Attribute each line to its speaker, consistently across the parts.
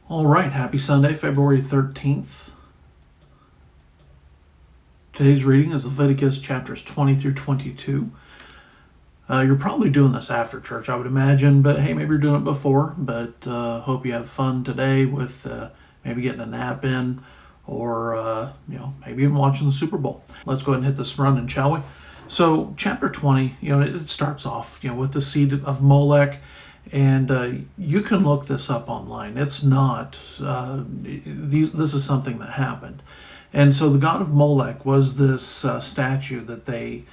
Speaker 1: All right, happy Sunday, February 13th. Today's reading is Leviticus chapters 20 through 22. You're probably doing this after church, I would imagine, but hey, maybe you're doing it before. But hope you have fun today with maybe getting a nap in, or maybe even watching the Super Bowl. Let's go ahead and hit this running, shall we? So, chapter 20, it starts off, with the seed of Molech. And you can look this up online. It's not, this is something that happened. And so the god of Molech was this statue that they,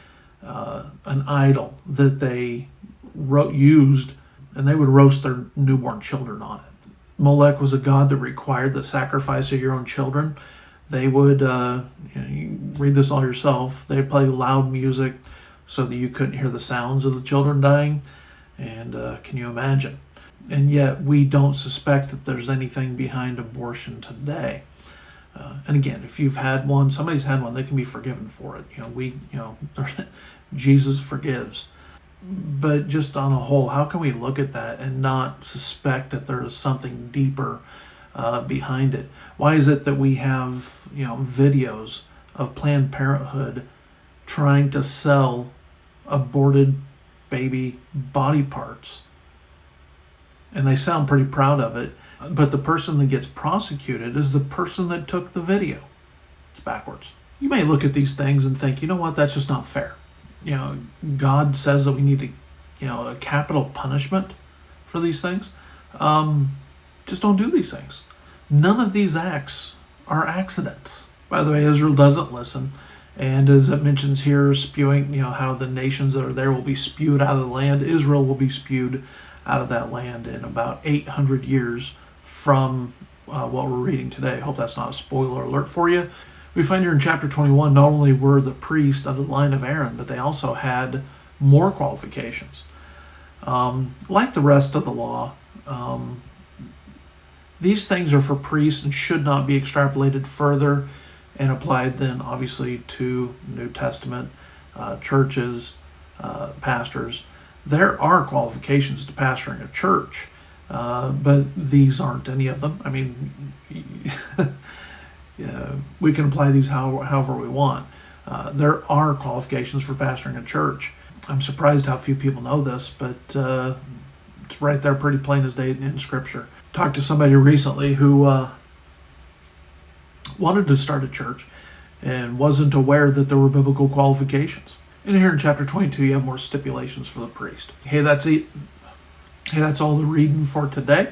Speaker 1: an idol that they used, and they would roast their newborn children on it. Molech was a god that required the sacrifice of your own children. They would, you read this all yourself, they'd play loud music so that you couldn't hear the sounds of the children dying. And can you imagine? And yet we don't suspect that there's anything behind abortion today. And again, if you've had one, somebody's had one, they can be forgiven for it. Jesus forgives. But just on a whole, how can we look at that and not suspect that there is something deeper behind it? Why is it that we have, videos of Planned Parenthood trying to sell aborted baby body parts, and they sound pretty proud of it, but the person that gets prosecuted is the person that took the video? It's backwards. You may look at these things and think, you know what, that's just not fair. God says that we need to, a capital punishment for these things. Just don't do these things. None of these acts are accidents. By the way, Israel doesn't listen. And as it mentions here, spewing, how the nations that are there will be spewed out of the land. Israel will be spewed out of that land in about 800 years from what we're reading today. Hope that's not a spoiler alert for you. We find here in chapter 21, not only were the priests of the line of Aaron, but they also had more qualifications. Like the rest of the law, these things are for priests and should not be extrapolated further and applied then obviously to New Testament churches, pastors. There are qualifications to pastoring a church, but these aren't any of them. I mean, we can apply these however we want. There are qualifications for pastoring a church. I'm surprised how few people know this, but it's right there pretty plain as day in Scripture. Talked to somebody recently who wanted to start a church and wasn't aware that there were biblical qualifications. And here in chapter 22, you have more stipulations for the priest. Hey, that's it. Hey, that's all the reading for today.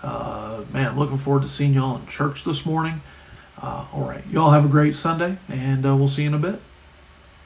Speaker 1: I'm looking forward to seeing y'all in church this morning. All right, y'all have a great Sunday, and we'll see you in a bit.